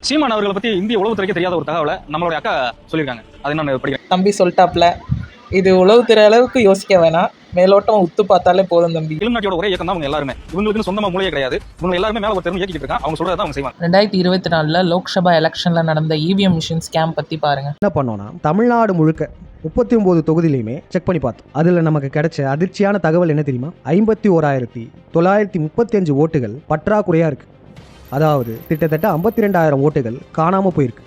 சீமான் அவர்களை பத்தி இந்திய உளவுத்துறைக்கு தெரியாத ஒரு தகவலை நம்மளுடைய அக்கா சொல்லியிருக்காங்க. அது என்ன படிக்கிறேன். தம்பி சொல்லிட்டாப்ல, இது உளவுத்துறை அளவுக்கு யோசிக்க வேணாம், மேலோட்டம் உத்து பார்த்தாலே போதும் தம்பி. இலுமினாட்டியோட ஒரே இயக்கம் தான் அவங்க எல்லாருமே. இவங்களுக்கு சொந்தமா மூளையே கிடையாது. இவங்க எல்லாருமே மேல ஒரு தெரிஞ்சு இயக்கிட்டு இருக்காங்க. அவங்க சொல்றதை அவங்க செய்வாங்க. 2024 லோக்சபா எலெக்ஷன்ல நடந்த இவிஎம் மிஷின் ஸ்கேம் பத்தி பாருங்க. என்ன பண்ணோம்னா, தமிழ்நாடு முழுக்க 39 தொகுதியிலையுமே செக் பண்ணி பார்த்தோம். அதில் நமக்கு கிடைச்ச அதிர்ச்சியான தகவல் என்ன தெரியுமா? 51,935 ஓட்டுகள் பற்றாக்குறையாக இருக்குது. அதாவது கிட்டத்தட்ட 52,000 ஓட்டுகள் காணாமல் போயிருக்கு.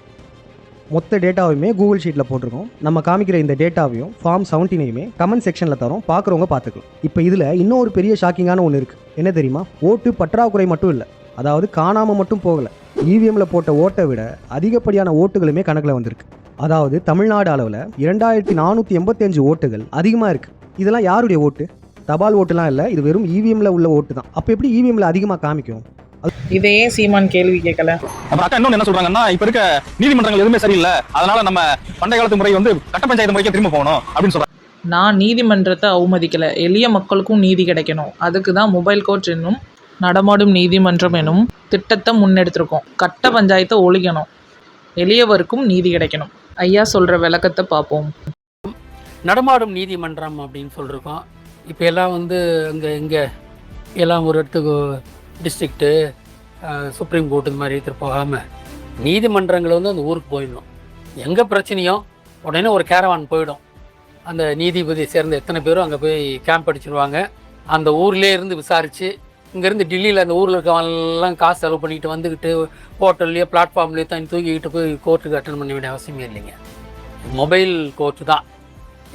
மொத்த டேட்டாவையுமே கூகுள் ஷீட்டில் போட்டிருக்கோம். நம்ம காமிக்கிற இந்த டேட்டாவையும் ஃபார்ம் 17ஐயுமே கமெண்ட் செக்ஷனில் தரோம், பார்க்குறவங்க பார்த்துக்கலாம். இப்போ இதில் இன்னொரு பெரிய ஷாக்கிங்கான ஒன்று இருக்குது. என்ன தெரியுமா? ஓட்டு பற்றாக்குறை மட்டும் இல்லை, அதாவது காணாமல் மட்டும் போகலை, இவிஎம்மில் போட்ட ஓட்டை விட அதிகப்படியான ஓட்டுகளுமே கணக்கில் வந்திருக்கு. அதாவது தமிழ்நாடு அளவில் 2,485 ஓட்டுகள் அதிகமாக இருக்குது. இதெல்லாம் யாருடைய ஓட்டு? தபால் ஓட்டுலாம் இல்லை, இது வெறும் இவிஎம்மில் உள்ள ஓட்டு தான். அப்போ எப்படி இவிஎம்மில் அதிகமாக காமிக்கும்? இதையே சீமான் கேள்வி கேட்கல. அப்புறம் அக்கா இன்னொன்று என்ன சொல்றாங்கன்னா, இப்ப இருக்க நீதிமன்றங்கள் எதுவுமே சரியில்லை, அதனால நம்ம பண்டைய காலத்து முறை கட்ட பஞ்சாயத்து முறைக்கு திரும்ப போகணும் அப்படின்னு சொல்றாங்க. நான் நீதிமன்றத்தை அவமதிக்கல, எளிய மக்களுக்கும் நீதி கிடைக்கணும், அதுக்கு தான் மொபைல் கோர்ட் என்னும் நடமாடும் நீதிமன்றம் எனும் திட்டத்தை முன்னெடுத்திருக்கோம். கட்ட பஞ்சாயத்தை ஒழிக்கணும், எளியவருக்கும் நீதி கிடைக்கணும். ஐயா சொல்ற விளக்கத்தை பார்ப்போம். நடமாடும் நீதிமன்றம் அப்படின்னு சொல்லியிருக்கோம். இப்போ எல்லாம் இங்கே எல்லாம் ஒரு இடத்துக்கு டிஸ்ட்ரிக்ட்டு, சுப்ரீம் கோர்ட்டு இந்த மாதிரி எடுத்துகிட்டு போகாமல் நீதிமன்றங்கள் அந்த ஊருக்கு போயிடணும். எங்கே பிரச்சனையோ உடனே ஒரு கேரவான் போயிடும். அந்த நீதிபதி சேர்ந்த எத்தனை பேரும் அங்கே போய் கேம்ப் அடிச்சிடுவாங்க. அந்த ஊர்லேயே இருந்து விசாரித்து, இங்கேருந்து டெல்லியில் அந்த ஊரில் இருக்கவங்கெல்லாம் காசு செலவு பண்ணிட்டு வந்துக்கிட்டு ஹோட்டல்லையோ பிளாட்ஃபார்ம்லேயோ தான் தூக்கிக்கிட்டு போய் கோர்ட்டுக்கு அட்டன் பண்ண வேண்டிய அவசியமே இல்லைங்க. மொபைல் கோர்ட்டு தான்.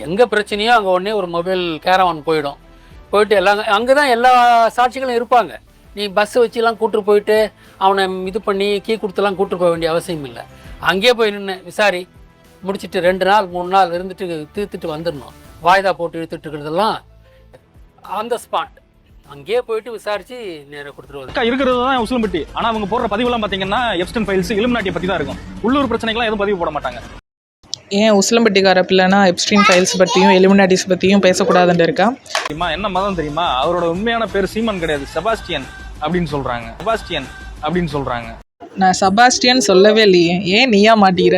எங்கே பிரச்சனையோ அங்கே உடனே ஒரு மொபைல் கேரவான் போயிட்டு எல்லாம் அங்கே தான் எல்லா சாட்சிகளும் இருப்பாங்க. நீ பஸ்ஸை வச்சுலாம் கூப்பிட்டு போயிட்டு அவனை இது பண்ணி கீ கொடுத்துலாம் கூப்பிட்டு போக வேண்டிய அவசியம் இல்லை. அங்கேயே போய் நின்று விசாரி முடிச்சுட்டு 2 நாள் 3 நாள் இருந்துட்டு தீர்த்துட்டு வந்துடணும். வாய்தா போட்டு இழுத்துட்டு இருக்கிறதெல்லாம் அந்த ஸ்பாட் அங்கேயே போயிட்டு விசாரிச்சு நேராக கொடுத்துருவாங்க. இருக்கிறது தான் உசிலம்பட்டி. ஆனால் அவங்க போடுற பதிவுலாம் பார்த்தீங்கன்னா எப்ஸ்டன் ஃபைல்ஸ், இலுமினாட்டியை பற்றி தான் இருக்கும். உள்ளூர் பிரச்சனைகள்லாம் எதுவும் பதிவு போட மாட்டாங்க. ஏன் உசிலம்பட்டிக்கார பிள்ளைனா எப்ஸ்டீன் ஃபைல்ஸ் பற்றியும் எலிமினாட்டிஸ் பற்றியும் பேசக்கூடாதுன்னு இருக்கா? என்ன மதம் தெரியுமா? அவரோட உண்மையான பேர் சீமான் கிடையாது, செபாஸ்டியன் அப்படின்னு சொல்றாங்க. நான் செபாஸ்டியன் சொல்லவே இல்லையே, ஏன் நீயா மாட்டிக்கிற?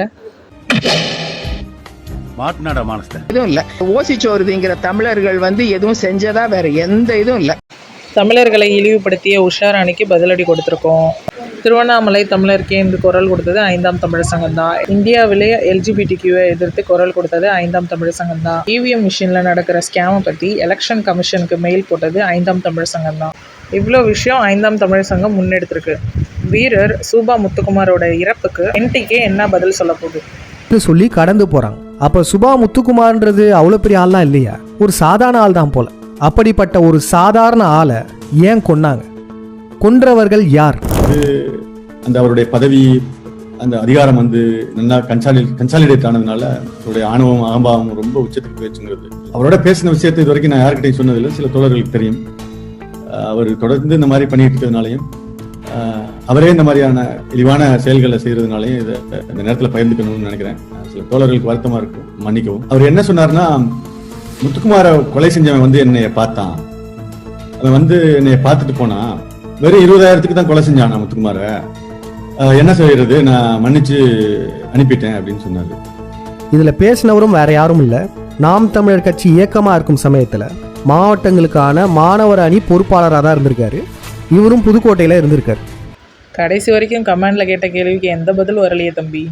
எதுவும் இல்லை. ஓசிச்சோறுதிங்கிற தமிழர்கள் எதுவும் செஞ்சதா வேற எந்த இதுவும் இல்லை. தமிழர்களை இழிவுபடுத்திய உஷாராணிக்கு பதிலடி கொடுத்துருக்கோம். திருவண்ணாமலை தமிழருக்கே என்று குரல் கொடுத்தது 5ஆம் தமிழர் சங்கம் தான். இந்தியாவிலே LGBTQவை எதிர்த்து குரல் கொடுத்தது 5ஆம் தமிழர் சங்கம் தான். இவிஎம் மிஷினில் நடக்கிற ஸ்கேமை பற்றி எலெக்ஷன் கமிஷனுக்கு மெயில் போட்டது 5ஆம் தமிழர் சங்கம் தான். இவ்வளோ விஷயம் 5ஆம் தமிழர் சங்கம் முன்னெடுத்திருக்கு. வீரர் சூபா முத்துக்குமாரோட இறப்புக்கு NTK என்ன பதில் சொல்ல போகுது சொல்லி கடந்து போகிறாங்க. அப்போ சுபா முத்துக்குமார்ன்றது அவ்வளோ பெரிய ஆள்லாம் இல்லையா? ஒரு சாதாரண ஆள் தான் போல. அப்படிப்பட்ட ஒரு சாதாரண ஆளை ஏன் கொன்னாங்க? கொன்றவர்கள் யார்? அந்த அவருடைய பதவி, அந்த அதிகாரம் நல்லா கன்சாலிடேட் ஆனதுனால அவருடைய ஆணவம் அகம்பாவம் ரொம்ப உச்சத்துக்கு போயிடுச்சுங்கிறது. அவரோட பேசின விஷயத்தை இது வரைக்கும் நான் யார்கிட்டையும் சொன்னதில்லை. சில தோழர்களுக்கு தெரியும். அவர் தொடர்ந்து இந்த மாதிரி பண்ணிட்டு இருக்கிறதுனாலையும், அவரே இந்த மாதிரியான இழிவான செயல்களை செய்யறதுனாலையும் இதை இந்த நேரத்தில் பகிர்ந்துக்கணும்னு நினைக்கிறேன். சில தோழர்களுக்கு வருத்தமா இருக்கும், மன்னிக்கவும். அவர் என்ன சொன்னார்னா, முத்துக்குமாரை கொலை செஞ்சவன் என்னைய பார்த்தான், அவன் என்னைய பார்த்துட்டு போனா, வெறும் 20,000க்கு தான் கொலை செஞ்சானா முத்துக்குமார, என்ன செய்யறது, நான் மன்னிச்சு அனுப்பிட்டேன் அப்படின்னு சொன்னாரு. இதுல பேசினவரும் வேற யாரும் இல்ல, நாம் தமிழர் கட்சி இயக்கமா இருக்கும் சமயத்துல மாவட்டங்களுக்கான மாணவர் அணி பொறுப்பாளராக தான் இருந்திருக்காரு. இவரும் புதுக்கோட்டையில இருந்திருக்காரு. கடைசி வரைக்கும் கமெண்ட்ல கேட்ட கேள்விக்கு எந்த பதில் வரலையே தம்பி.